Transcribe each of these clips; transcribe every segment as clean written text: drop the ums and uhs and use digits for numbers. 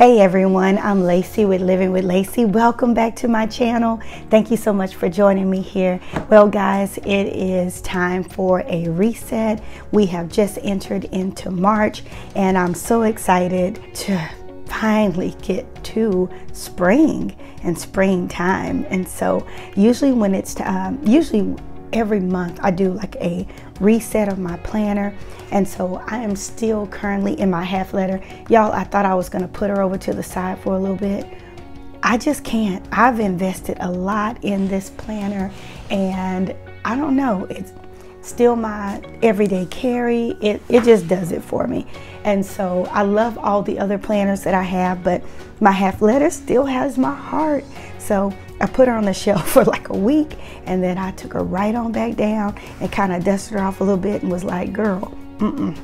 Hey everyone, I'm Lacey with Living with Lacey. Welcome back to my channel. Thank you so much for joining me here. Well guys, it is time for a reset. We have just entered into March and I'm so excited to finally get to spring and springtime. And so usually when it's usually every month I do like a reset of my planner, and so I am still currently in my half letter. Y'all, I thought I was gonna put her over to the side for a little bit. I just can't. I've invested a lot in this planner and I don't know, it's still my everyday carry. It just does it for me. And so I love all the other planners that I have, but my half letter still has my heart. So I put her on the shelf for like a week and then I took her right on back down and kind of dusted her off a little bit and was like, girl,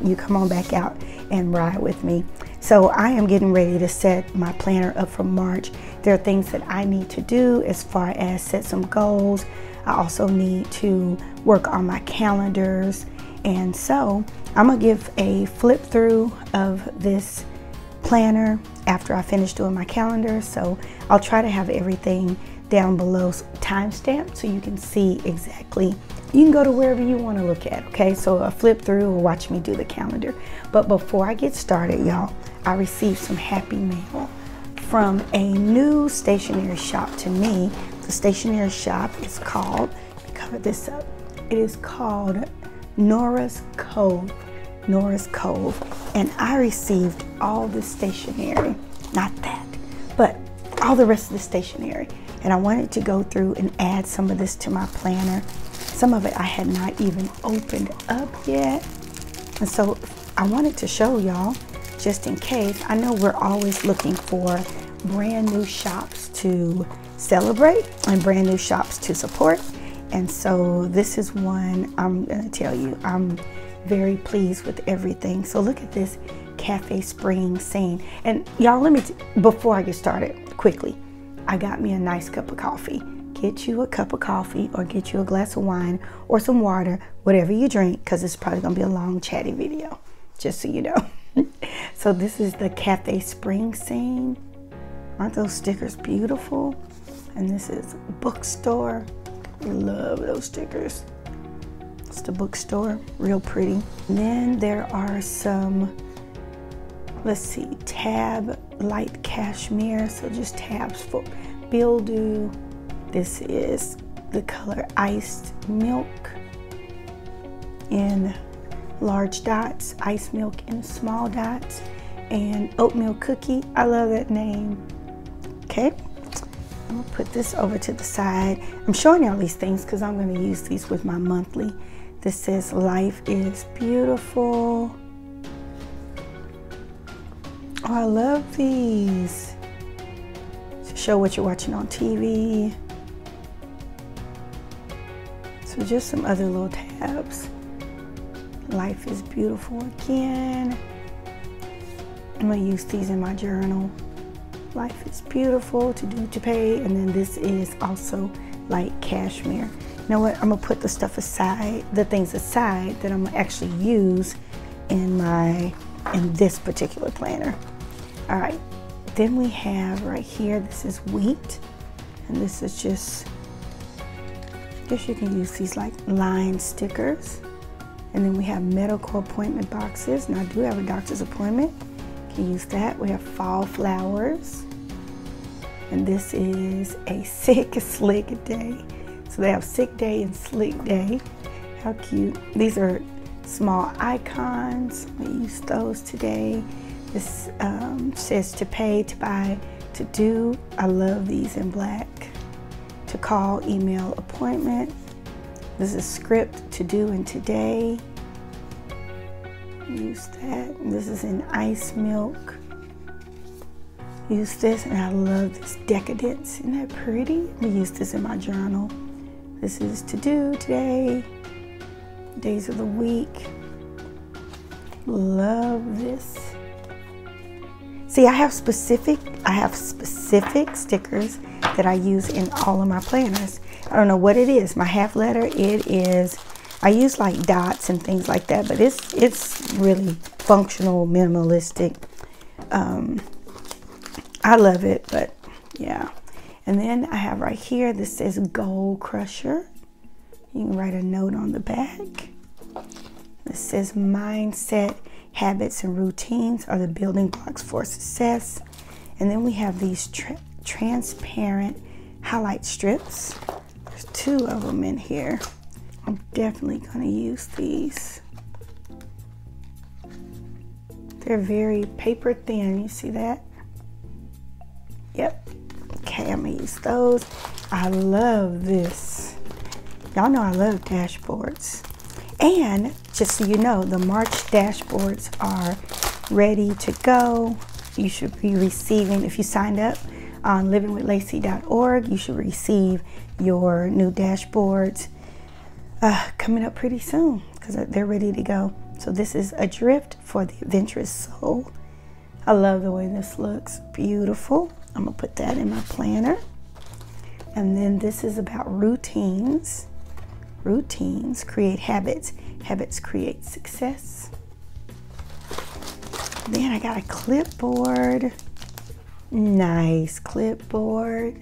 you come on back out and ride with me. So I am getting ready to set my planner up for March. There are things that I need to do as far as set some goals. I also need to work on my calendars. And so I'm gonna give a flip through of this planner after I finish doing my calendar. So I'll try to have everything down below timestamped so you can see exactly. You can go to wherever you want to look at, okay? So a flip through or watch me do the calendar. But before I get started, y'all, I received some happy mail from a new stationery shop to me. The stationery shop is called, let me cover this up, it is called Nora's Cove. Nora's Cove. And I received all the stationery, not that, but all the rest of the stationery. And I wanted to go through and add some of this to my planner. Some of it I had not even opened up yet. And so I wanted to show y'all, just in case. I know we're always looking for brand new shops to celebrate and brand new shops to support. And so this is one I'm gonna tell you, I'm very pleased with everything. So look at this Cafe Spring scene. And y'all, let me, before I get started, quickly, I got me a nice cup of coffee. Get you a cup of coffee or get you a glass of wine or some water, whatever you drink, because it's probably gonna be a long chatty video, just so you know. So this is the Cafe Spring scene. Aren't those stickers beautiful? And this is bookstore. Love those stickers. It's the bookstore, real pretty. And then there are some, let's see, tab light cashmere, so just tabs for mildew. This is the color Iced Milk in large dots, Ice Milk in small dots, and Oatmeal Cookie. I love that name. Okay, I'm gonna put this over to the side. I'm showing y'all these things because I'm gonna use these with my monthly. This says Life is Beautiful. Oh, I love these. To show what you're watching on TV. So just some other little tabs. Life is Beautiful again. I'm gonna use these in my journal. Life is Beautiful, To Do To Pay, and then this is also light cashmere. You know what, I'm gonna put the stuff aside, the things aside that I'm gonna actually use in this particular planner. All right, then we have right here, this is wheat, and this is just, I guess you can use these like line stickers. And then we have medical appointment boxes. Now I do have a doctor's appointment, can use that. We have fall flowers, and this is a sick, slick day. So they have sick day and slick day. How cute. These are small icons. We use those today. This says to pay, to buy, to do. I love these in black. To call, email, appointment. This is script, to do, and today. Use that. And this is in Ice Milk. Use this, and I love this decadence. Isn't that pretty? We use this in my journal. This is to do today. Days of the week. Love this. See, I have specific stickers that I use in all of my planners. I don't know what it is. My half letter, it is, I use like dots and things like that, but it's really functional, minimalistic I love it, but yeah. And then I have right here, this says Goal Crusher. You can write a note on the back. This says mindset, habits, and routines are the building blocks for success. And then we have these transparent highlight strips. There's 2 of them in here. I'm definitely gonna use these. They're very paper thin, you see that? Yep. Okay, I'm gonna use those. I love this. Y'all know I love dashboards. And just so you know, the March dashboards are ready to go. You should be receiving, if you signed up on livingwithlacey.org, you should receive your new dashboards coming up pretty soon because they're ready to go. So this is Adrift for the Adventurous Soul. I love the way this looks. Beautiful. I'm gonna put that in my planner. And then this is about routines. Routines create habits. Habits create success. Then I got a clipboard. Nice clipboard.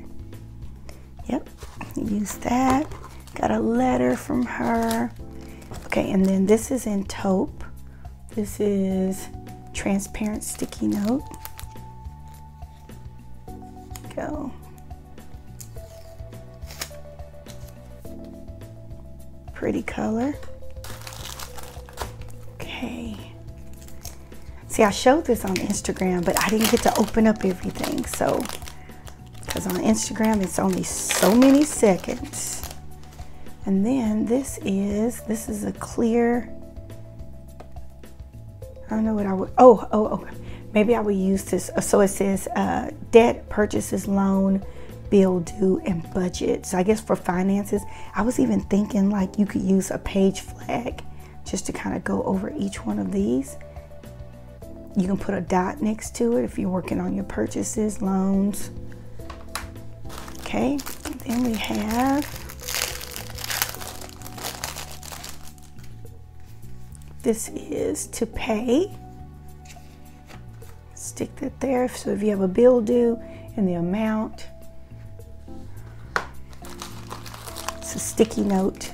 Yep, use that. Got a letter from her. Okay, and then this is in taupe. This is transparent sticky note. Go. Pretty color. Okay. See, I showed this on Instagram, but I didn't get to open up everything. So, because on Instagram, it's only so many seconds. And then this is a clear, I don't know what I would, oh, maybe I would use this. So it says debt, purchases, loan, bill due, and budget. So I guess for finances, I was even thinking like you could use a page flag just to kind of go over each one of these. You can put a dot next to it if you're working on your purchases, loans. Okay, and then we have this is to pay. Stick that there. So if you have a bill due and the amount, it's a sticky note.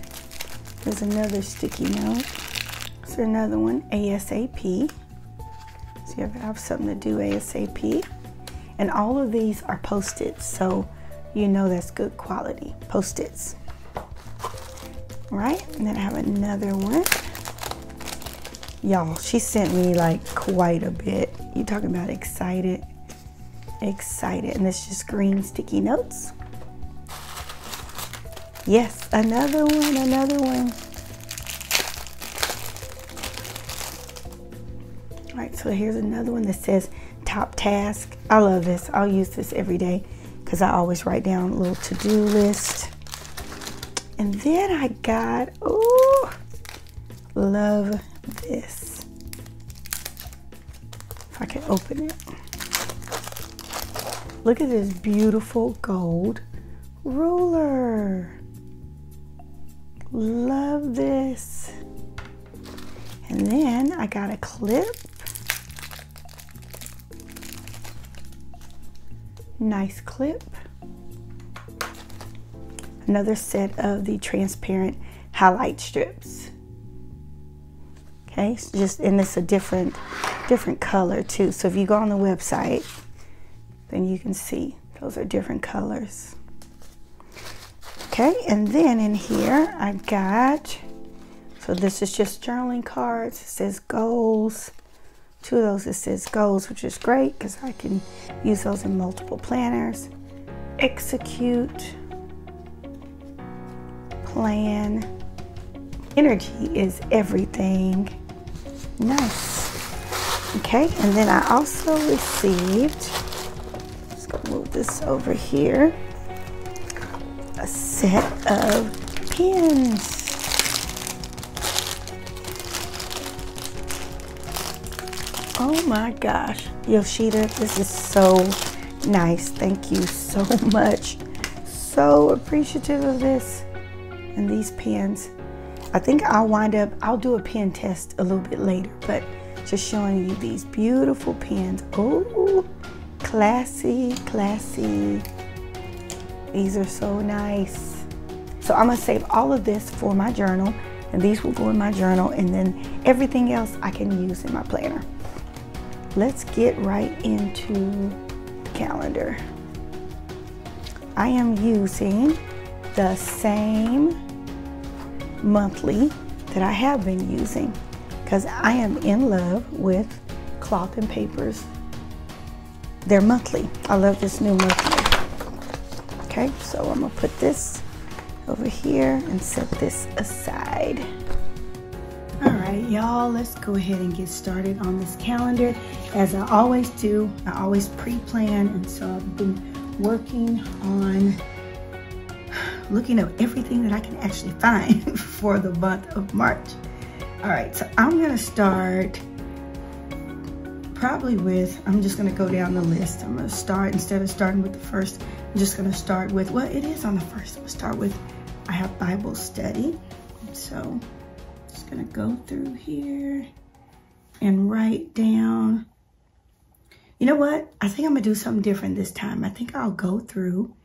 There's another sticky note. There's another one, ASAP. So you have something to do ASAP. And all of these are Post-its, so you know that's good quality Post-its. Right, and then I have another one. Y'all, she sent me like quite a bit. You talking about excited? Excited. And this is just green sticky notes. Yes, another one, another one. All right, so here's another one that says top task. I love this. I'll use this every day because I always write down a little to-do list. And then I got, oh, love this. If I can open it. Look at this beautiful gold ruler. Love this. And then I got a clip. Nice clip. Another set of the transparent highlight strips. Okay, so just, and it's a different color too. So if you go on the website, then you can see those are different colors. Okay, and then in here I got, so this is just journaling cards. It says goals. Two of those, it says goals, which is great because I can use those in multiple planners. Execute, plan, energy is everything. Nice. Okay, and then I also received, let's go move this over here, a set of pens. Oh my gosh, Yoshida, this is so nice. Thank you so much. So appreciative of this. And these pens, I think I'll do a pen test a little bit later, but just showing you these beautiful pens. Oh, Classy, classy. These are so nice. So I'm gonna save all of this for my journal, and these will go in my journal, and then everything else I can use in my planner. Let's get right into the calendar. I am using the same monthly that I have been using because I am in love with Cloth and Paper's. They're monthly. I love this new monthly. Okay, so I'm gonna put this over here and set this aside. All right, y'all, let's go ahead and get started on this calendar. As I always do, I always pre-plan, and so I've been working on looking at everything that I can actually find for the month of March. All right, so I'm gonna start probably with, I'm just gonna go down the list. I'm gonna start, instead of starting with the first, I'm just gonna start with, well, it is on the first. I'm gonna start with, I have Bible study. So just gonna go through here and write down. You know what? I think I'm gonna do something different this time. I think I'll go through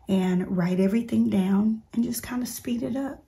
and write everything down and just kind of speed it up.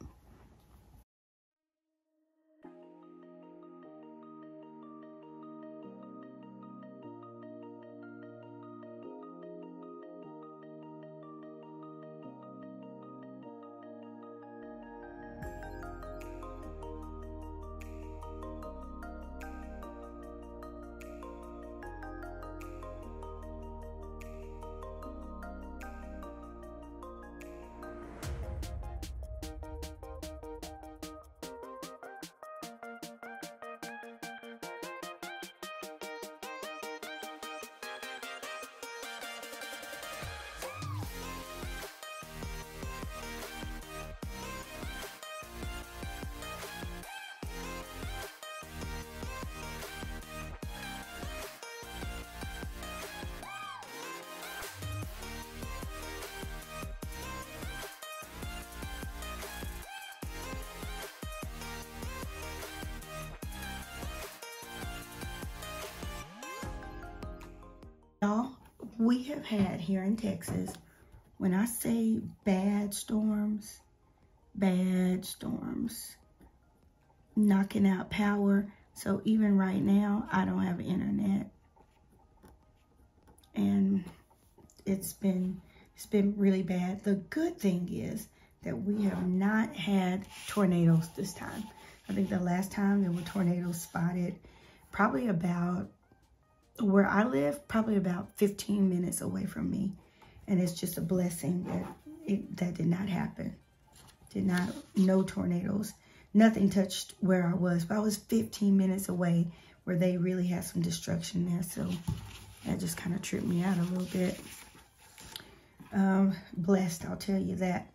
Y'all, we have had here in Texas, when I say bad storms, knocking out power. So even right now, I don't have internet. And it's been really bad. The good thing is that we have not had tornadoes this time. I think the last time there were tornadoes spotted probably about, where I live, probably about 15 minutes away from me. And it's just a blessing that that did not happen. No tornadoes. Nothing touched where I was, but I was 15 minutes away where they really had some destruction there. So that just kind of tripped me out a little bit. Blessed, I'll tell you that.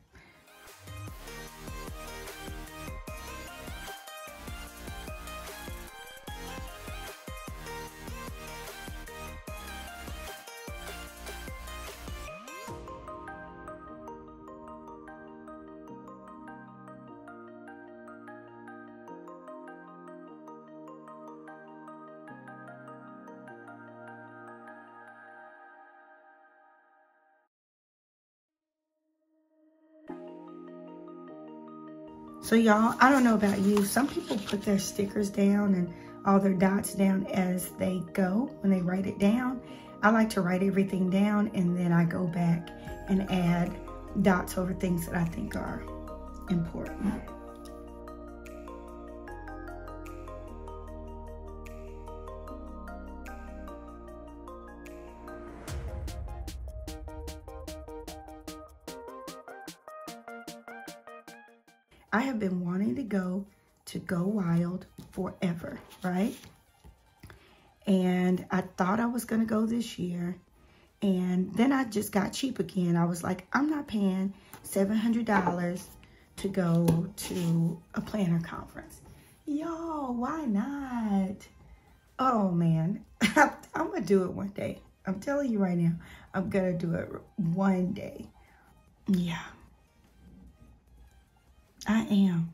So y'all, I don't know about you, some people put their stickers down and all their dots down as they go when they write it down. I like to write everything down and then I go back and add dots over things that I think are important. I have been wanting to go Wild forever, right? And I thought I was gonna go this year. And then I just got cheap again. I was like, I'm not paying $700 to go to a planner conference. Y'all, why not? Oh man, I'm gonna do it one day. I'm telling you right now, I'm gonna do it one day. Yeah. I am.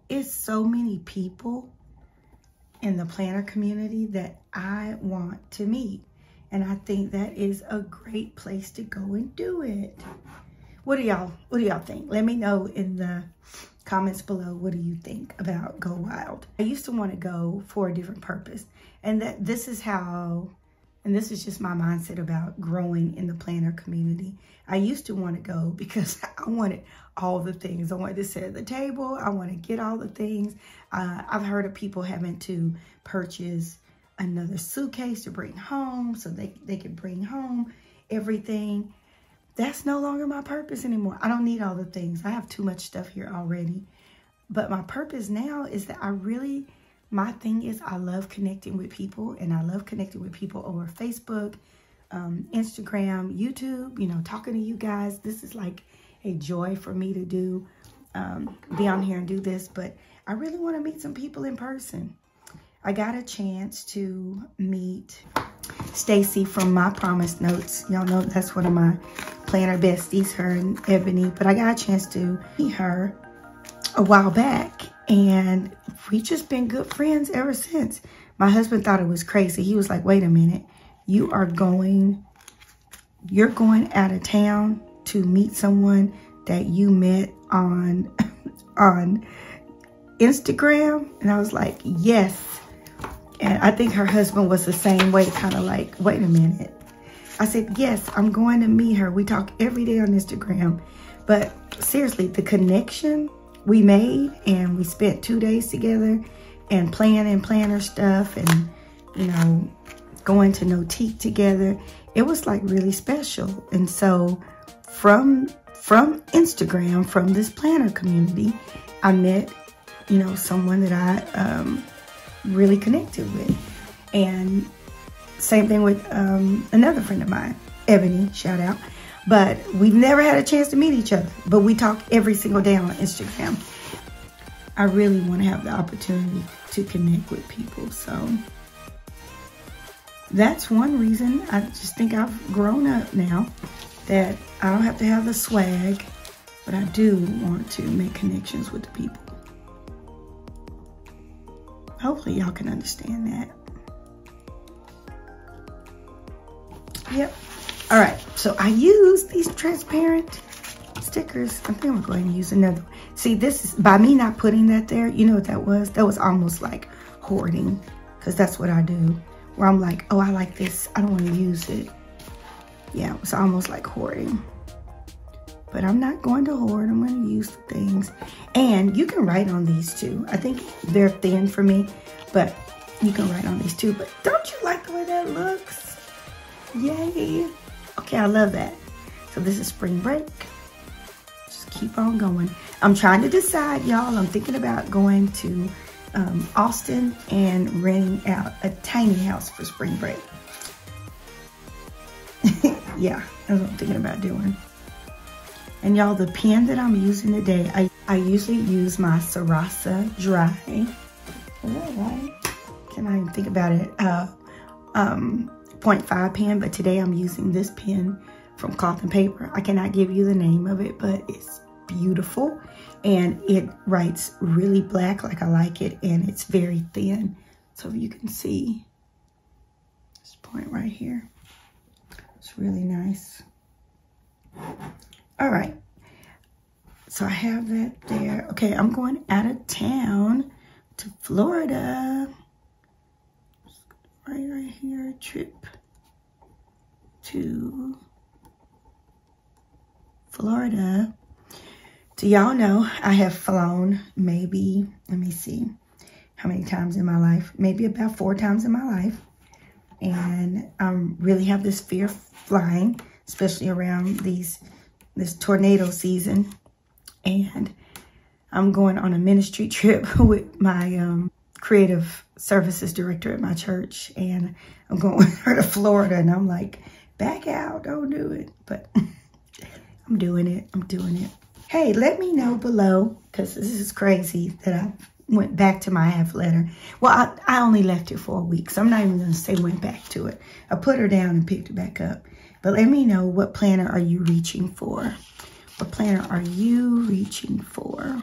It's so many people in the planner community that I want to meet. And I think that is a great place to go and do it. What do y'all think? Let me know in the comments below. What do you think about Go Wild? I used to want to go for a different purpose. And this is just my mindset about growing in the planner community. I used to want to go because I wanted all the things. I wanted to sit at the table. I want to get all the things. I've heard of people having to purchase another suitcase to bring home so they can bring home everything. That's no longer my purpose anymore. I don't need all the things. I have too much stuff here already. But my purpose now is that my thing is I love connecting with people, and I love connecting with people over Facebook, Instagram, YouTube, you know, talking to you guys. This is like a joy for me to do, be on here and do this, but I really want to meet some people in person. I got a chance to meet Stacy from My Promise Notes. Y'all know that's one of my planner besties, her and Ebony, but I got a chance to meet her a while back, and we just been good friends ever since. My husband thought it was crazy. He was like, wait a minute, you're going out of town to meet someone that you met on Instagram? And I was like, yes. And I think her husband was the same way, kind of like, wait a minute. I said, yes, I'm going to meet her. We talk every day on Instagram. But seriously, the connection we made, and we spent 2 days together and planning planner stuff and, you know, going to Notique together. It was like really special. And so from Instagram, from this planner community, I met, you know, someone that I really connected with. And same thing with another friend of mine, Ebony, shout out. But we've never had a chance to meet each other, but we talk every single day on Instagram. I really want to have the opportunity to connect with people. So that's one reason. I just think I've grown up now, that I don't have to have the swag, but I do want to make connections with the people. Hopefully y'all can understand that. Yep. All right, so I use these transparent stickers. I think I'm going to use another one. See, this is, by me not putting that there, you know what that was? That was almost like hoarding, because that's what I do. Where I'm like, oh, I like this. I don't want to use it. Yeah, it's almost like hoarding. But I'm not going to hoard. I'm going to use the things. And you can write on these too. I think they're thin for me, but you can write on these too. But don't you like the way that looks? Yay. Okay, I love that. So this is spring break. Just keep on going. I'm trying to decide, y'all. I'm thinking about going to Austin and renting out a tiny house for spring break. Yeah, that's what I'm thinking about doing. And y'all, the pen that I'm using today, I usually use my Sarasa Dry. Is that right? Can I even think about it? 0.5 pen, but today I'm using this pen from Cloth and Paper. I cannot give you the name of it, but it's beautiful. And it writes really black like I like it, and it's very thin. So if you can see this point right here, it's really nice. All right, so I have that there. Okay, I'm going out of town to Florida. Right here, trip to Florida. Do y'all know I have flown maybe, let me see how many times in my life, maybe about 4 times in my life. And I really have this fear of flying, especially around this tornado season. And I'm going on a ministry trip with my creative services director at my church, and I'm going with her to Florida, and I'm like, back out, don't do it. But I'm doing it. Hey, let me know below, because this is crazy that I went back to my half letter. Well, I only left it for a week, so I'm not even going to say went back to it. I put her down and picked it back up. But let me know, what planner are you reaching for? What planner are you reaching for?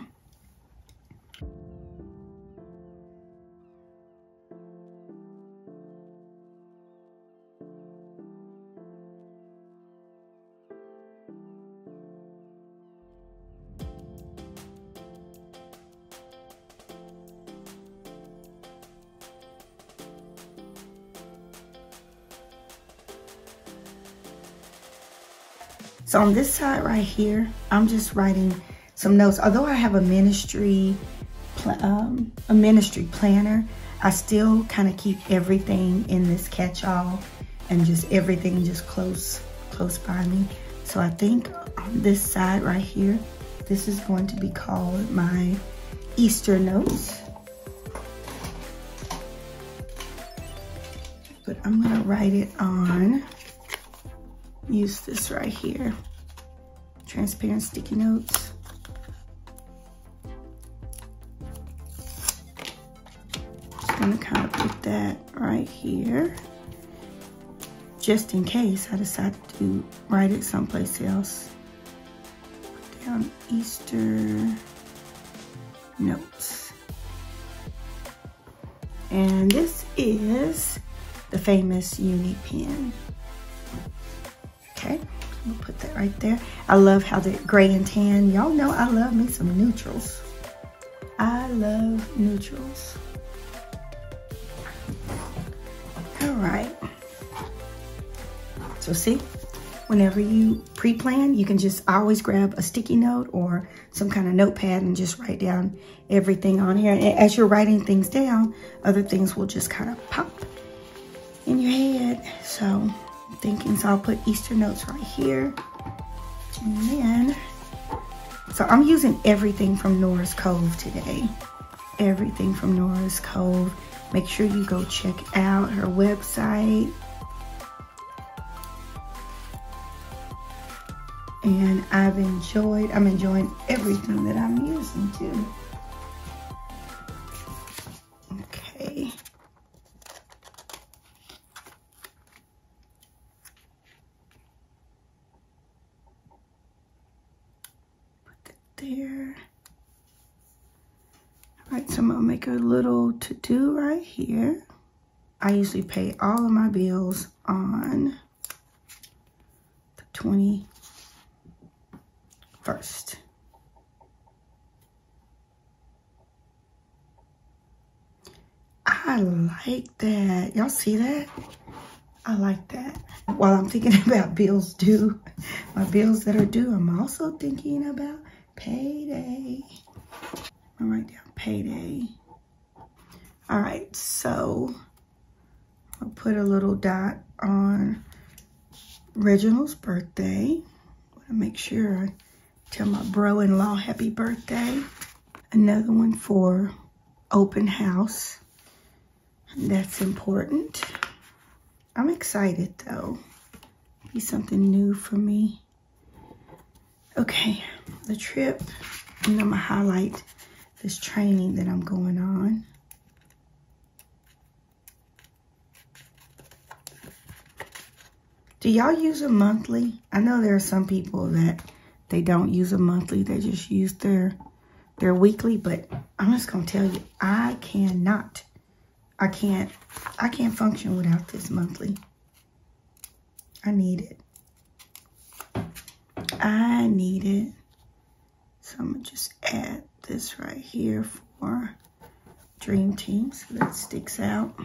So on this side right here, I'm just writing some notes. Although I have a ministry planner, I still kind of keep everything in this catch-all and just everything just close by me. So I think on this side right here, this is going to be called my Easter notes. But I'm gonna write it on, use this right here, transparent sticky notes. Just gonna kind of put that right here, just in case I decide to write it someplace else. Put down Easter notes. And this is the famous uni pen. Okay, I'm gonna put that right there. I love how the gray and tan, y'all know I love me some neutrals. I love neutrals. All right. So see, whenever you pre-plan, you can just always grab a sticky note or some kind of notepad and just write down everything on here. And as you're writing things down, other things will just kind of pop in your head. So I'm thinking, so I'll put Easter notes right here. And then, so I'm using everything from Nora's Cove today. Everything from Nora's Cove. Make sure you go check out her website. And I'm enjoying everything that I'm using too. Okay. Put that there. All right, so I'm gonna make a little to-do right here. I usually pay all of my bills on the 21st. I like that. Y'all see that? I like that. While I'm thinking about bills due, my bills that are due, I'm also thinking about payday. I'll write down payday. All right, so I'll put a little dot on Reginald's birthday. I want to make sure I tell my bro-in-law happy birthday. Another one for open house. That's important. I'm excited though. Be something new for me. Okay, the trip. And I'm gonna highlight this training that I'm going on. Do y'all use a monthly? I know there are some people that they don't use a monthly, they just use their weekly, but I'm just gonna tell you, I cannot. I can't function without this monthly. I need it. I need it. So I'm gonna just add this right here for Dream Team so that sticks out.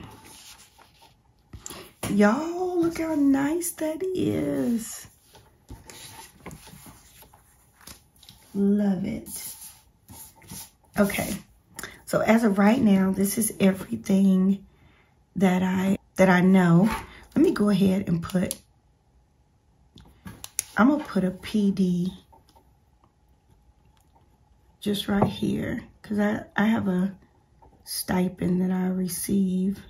Y'all, look how nice that is. Love it. Okay, so as of right now, this is everything that I know. Let me go ahead and I'm gonna put a PD just right here because I have a stipend that I receive. I'm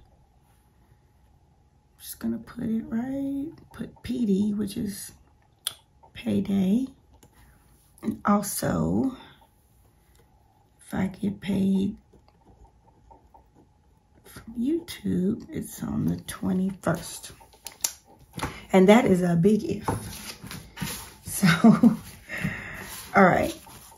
just gonna put it right, put PD, which is payday. And also, if I get paid from YouTube, it's on the 21st. And that is a big if. So, all right,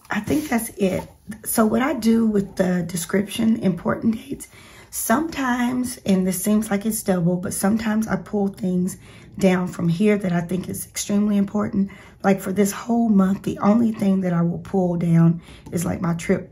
I think that's it. So what I do with the description, important dates, sometimes, and this seems like it's double, but sometimes I pull things down from here that I think is extremely important. Like for this whole month, the only thing that I will pull down is like my trip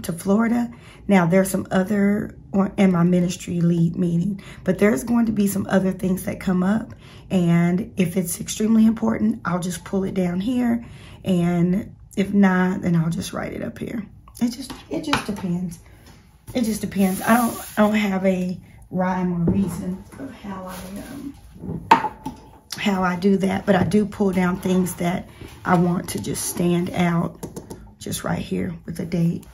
to Florida. Now there's some other, in my ministry lead meeting, but there's going to be some other things that come up. And if it's extremely important, I'll just pull it down here. And if not, then I'll just write it up here. It just depends. It just depends. I don't have a rhyme or reason of how I do that, but I do pull down things that I want to just stand out, just right here with a date.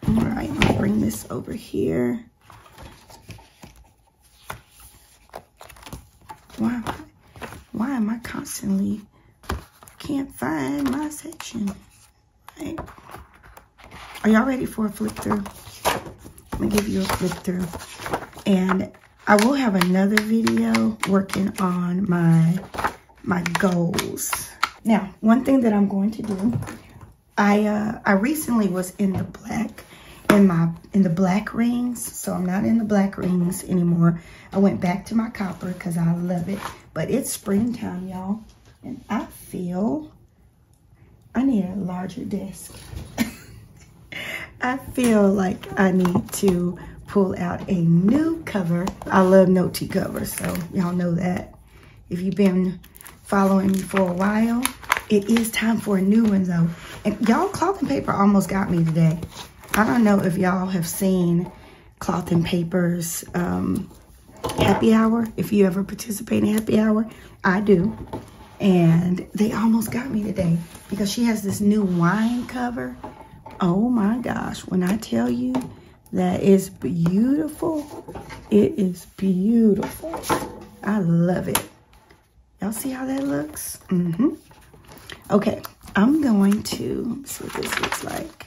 All right, I'll bring this over here. Why am I constantly can't find my section? Right. Are y'all ready for a flip through? Let me give you a flip through. And I will have another video working on my goals. Now, one thing that I'm going to do, I recently was in the black, in the black rings, so I'm not in the black rings anymore. I went back to my copper because I love it. But it's springtime, y'all, and I feel I need a larger desk. I feel like I need to pull out a new cover. I love note covers, so y'all know that. If you've been following me for a while, it is time for a new one though. And y'all, Cloth and Paper almost got me today. I don't know if y'all have seen Cloth and Paper's happy hour. If you ever participate in happy hour, I do. And they almost got me today because she has this new wine cover. Oh my gosh, when I tell you that is beautiful, it is beautiful. I love it. Y'all see how that looks? Okay, I'm going to, let's see what this looks like.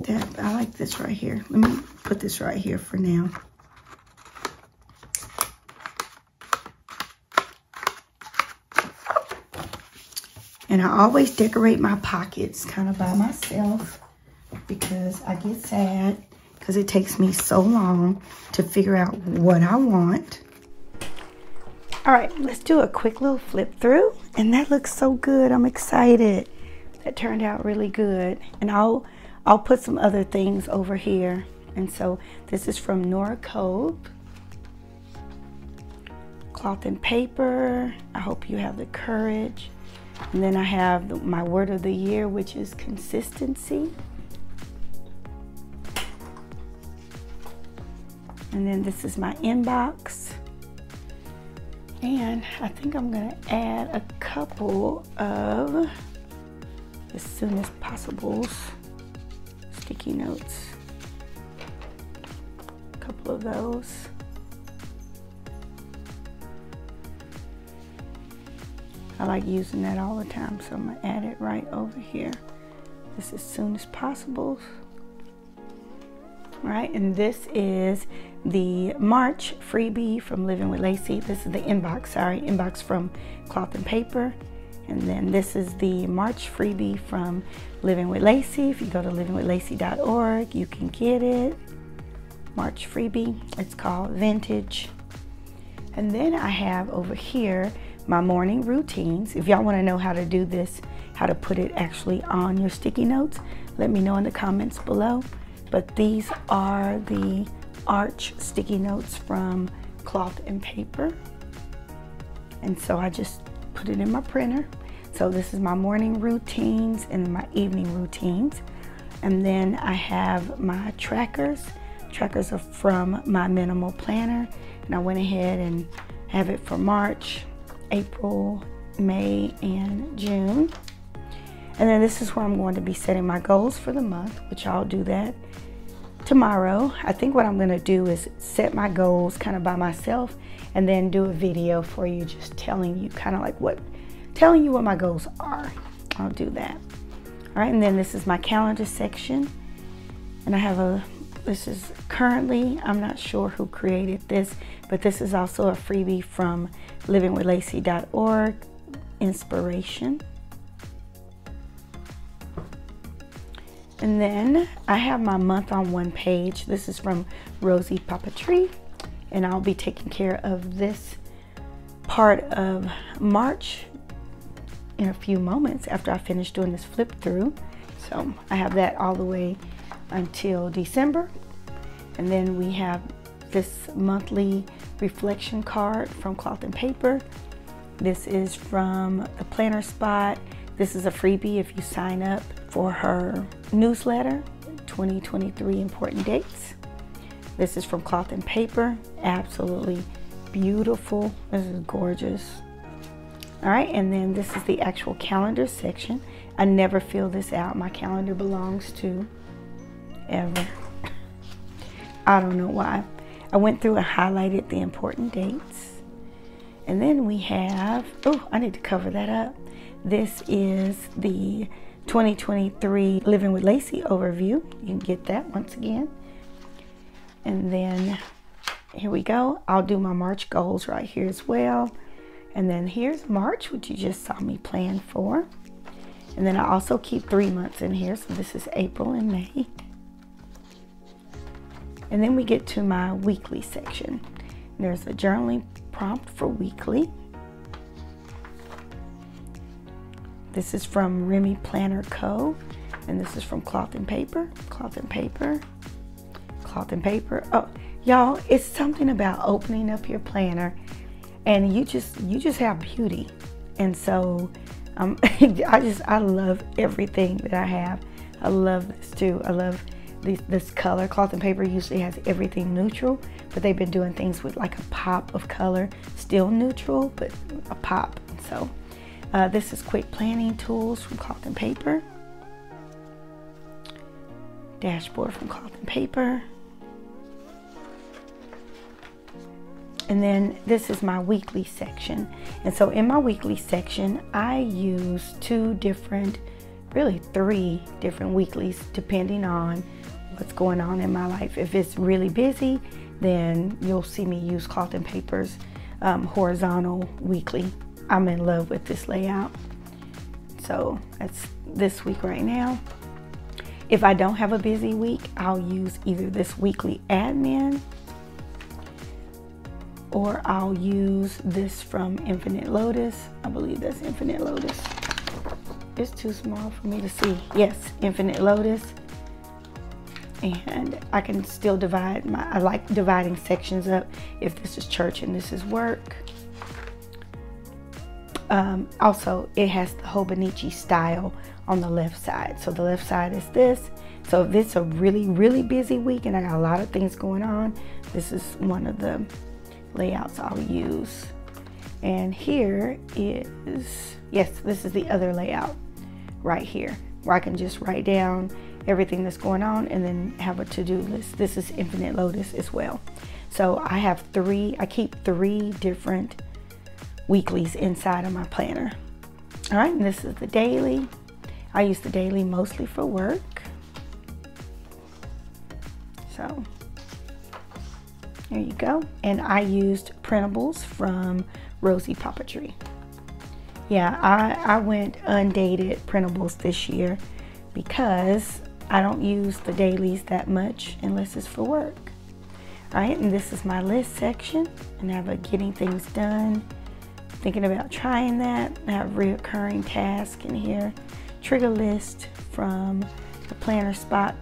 That, I like this right here. Let me put this right here for now. And I always decorate my pockets kind of by myself because I get sad because it takes me so long to figure out what I want. All right, let's do a quick little flip through. And that looks so good. I'm excited. That turned out really good. And I'll put some other things over here. And so this is from Nora Cove. Cloth and Paper. I hope you have the courage. And then I have my word of the year, which is consistency. And then this is my inbox. And I think I'm gonna add a couple of as soon as possible sticky notes. A couple of those. I like using that all the time, so I'm gonna add it right over here. This as soon as possible. All right, and this is the March freebie from Living with Lacey. This is the inbox from Cloth and Paper. And then this is the March freebie from Living with Lacey. If you go to livingwithlacey.org, you can get it. March freebie, it's called Vintage. And then I have over here my morning routines. If y'all want to know how to do this, how to put it actually on your sticky notes, let me know in the comments below. But these are the Arch sticky notes from Cloth and Paper. And so I just put it in my printer. So this is my morning routines and my evening routines. And then I have my trackers. Trackers are from my minimal planner. And I went ahead and have it for March, April, May, and June. And then this is where I'm going to be setting my goals for the month, which I'll do that tomorrow. I think what I'm going to do is set my goals kind of by myself and then do a video for you just telling you kind of like telling you what my goals are. I'll do that. All right, and then this is my calendar section. And I have this is currently, I'm not sure who created this, but this is also a freebie from livingwithlacey.org, inspiration. And then I have my month on one page. This is from Rosie Papeterie, and I'll be taking care of this part of March in a few moments after I finish doing this flip through. So I have that all the way until December. And then we have this monthly reflection card from Cloth and Paper. This is from the Planner Spot. This is a freebie if you sign up for her newsletter, 2023 Important Dates. This is from Cloth and Paper. Absolutely beautiful. This is gorgeous. All right, and then this is the actual calendar section. I never fill this out. My calendar belongs to ever. I don't know why. I went through and highlighted the important dates. And then we have, oh, I need to cover that up. This is the 2023 Living with Lacey overview. You can get that once again. And then here we go. I'll do my March goals right here as well. And then here's March, which you just saw me plan for. And then I also keep 3 months in here. So this is April and May. And then we get to my weekly section. There's a journaling prompt for weekly. This is from Remy Planner Co. And this is from Cloth and Paper, Cloth and Paper, Cloth and Paper. Oh, y'all, it's something about opening up your planner and you just have beauty. And so I love everything that I have. I love this too. I love this color. Cloth and Paper usually has everything neutral, but they've been doing things with like a pop of color, still neutral, but a pop. So this is quick planning tools from Cloth and Paper. Dashboard from Cloth and Paper. And then this is my weekly section. And so in my weekly section, I use really three different weeklies, depending on what's going on in my life. If it's really busy, then you'll see me use Cloth and Paper's horizontal weekly. I'm in love with this layout. So that's this week right now. If I don't have a busy week, I'll use either this weekly admin, or I'll use this from Infinite Lotus. I believe that's Infinite Lotus. It's too small for me to see. Yes, Infinite Lotus. And I can still divide I like dividing sections up if this is church and this is work. Also, it has the Hobonichi style on the left side. So the left side is this. So if it's a really, really busy week and I got a lot of things going on, this is one of the layouts I'll use. And here is, yes, this is the other layout right here, where I can just write down everything that's going on and then have a to-do list. This is Infinite Lotus as well. So I keep 3 different weeklies inside of my planner. All right, and this is the daily. I use the daily mostly for work. So there you go. And I used printables from Rosie Puppetry. Yeah, I went undated printables this year because I don't use the dailies that much unless it's for work. All right, and this is my list section, and I have a getting things done, thinking about trying that. I have reoccurring task in here. Trigger list from the Planner Spot.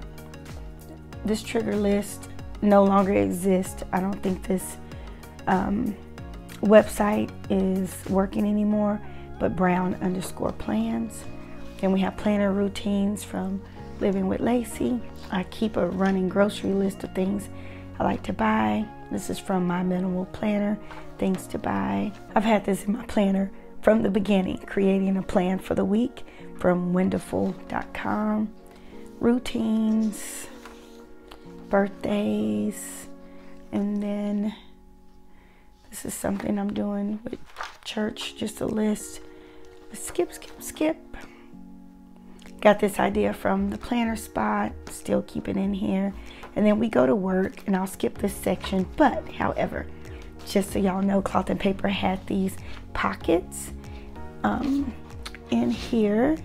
This trigger list no longer exists. I don't think this website is working anymore, but Brown_plans. Then we have planner routines from Living with Lacey. I keep a running grocery list of things I like to buy. This is from My Minimal Planner, things to buy. I've had this in my planner from the beginning, creating a plan for the week from wonderful.com. Routines, birthdays, and then this is something I'm doing with church, just a list. Skip. Got this idea from the Planner Spot, still keep it in here. And then we go to work, and I'll skip this section, but however, just so y'all know, Cloth and Paper had these pockets in here.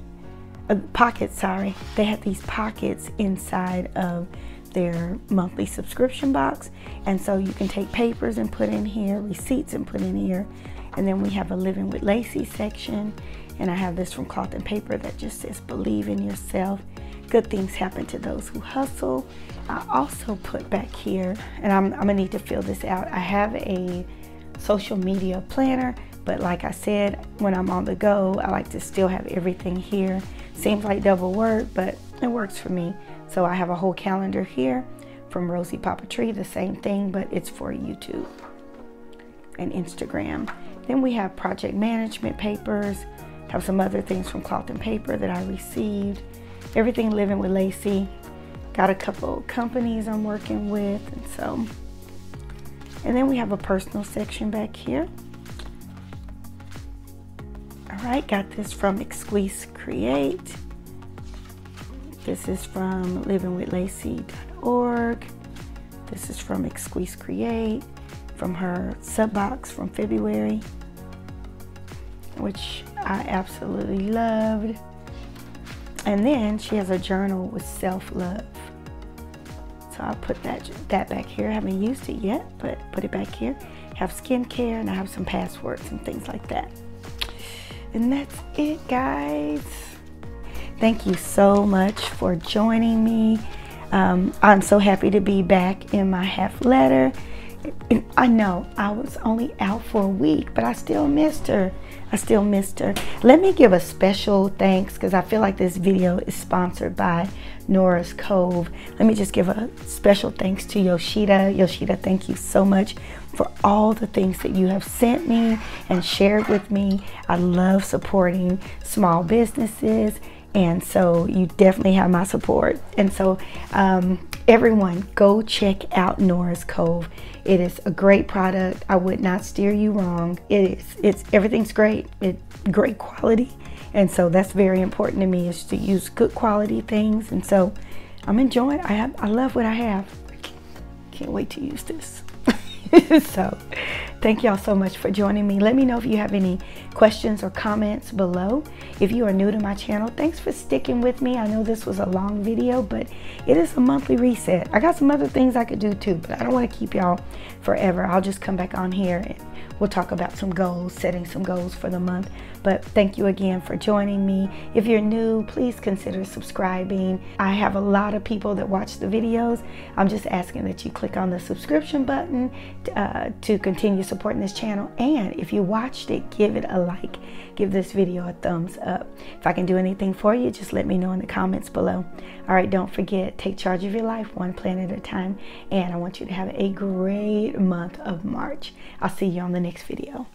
They had these pockets inside of their monthly subscription box, and so you can take papers and put in here, receipts and put in here. And then we have a Living with Lacey section, and I have this from Cloth and Paper that just says believe in yourself. good things happen to those who hustle. I also put back here, and I'm gonna need to fill this out. I have a social media planner, but like I said, when I'm on the go, I like to still have everything here. Seems like double work, but it works for me. So I have a whole calendar here from Rosie Papatree, the same thing, but it's for YouTube and Instagram. Then we have project management papers, have some other things from Cloth and Paper that I received. Everything Living with Lacey. Got a couple companies I'm working with, and then we have a personal section back here. All right, got this from Exquise Create. This is from livingwithlacey.org. This is from Exquise Create, from her sub box from February, which I absolutely loved. And then she has a journal with self-love. So I'll put that back here. I haven't used it yet, but put it back here. Have skincare, and I have some passwords and things like that. And that's it, guys. Thank you so much for joining me. I'm so happy to be back in my half letter. I know I was only out for a week, but I still missed her. Let me give a special thanks, because I feel like this video is sponsored by Nora's Cove. Let me just give a special thanks to Yoshida. Yoshida, thank you so much for all the things that you have sent me and shared with me. I love supporting small businesses, and so you definitely have my support. And so everyone, go check out Nora's Cove. It is a great product. I would not steer you wrong. Everything's great. It's great quality, and so that's very important to me, is to use good quality things. And so I'm enjoying. I love what I have. Can't wait to use this. So thank y'all so much for joining me. Let me know if you have any questions or comments below. If you are new to my channel, thanks for sticking with me. I know this was a long video, but it is a monthly reset. I got some other things I could do too, but I don't want to keep y'all forever. I'll just come back on here and we'll talk about some goals, setting some goals for the month. But thank you again for joining me. If you're new, please consider subscribing. I have a lot of people that watch the videos. I'm just asking that you click on the subscription button to continue supporting this channel. And if you watched it, give it a like. Give this video a thumbs up. If I can do anything for you, just let me know in the comments below. All right, don't forget, take charge of your life one plan at a time. And I want you to have a great month of March. I'll see you on the next video.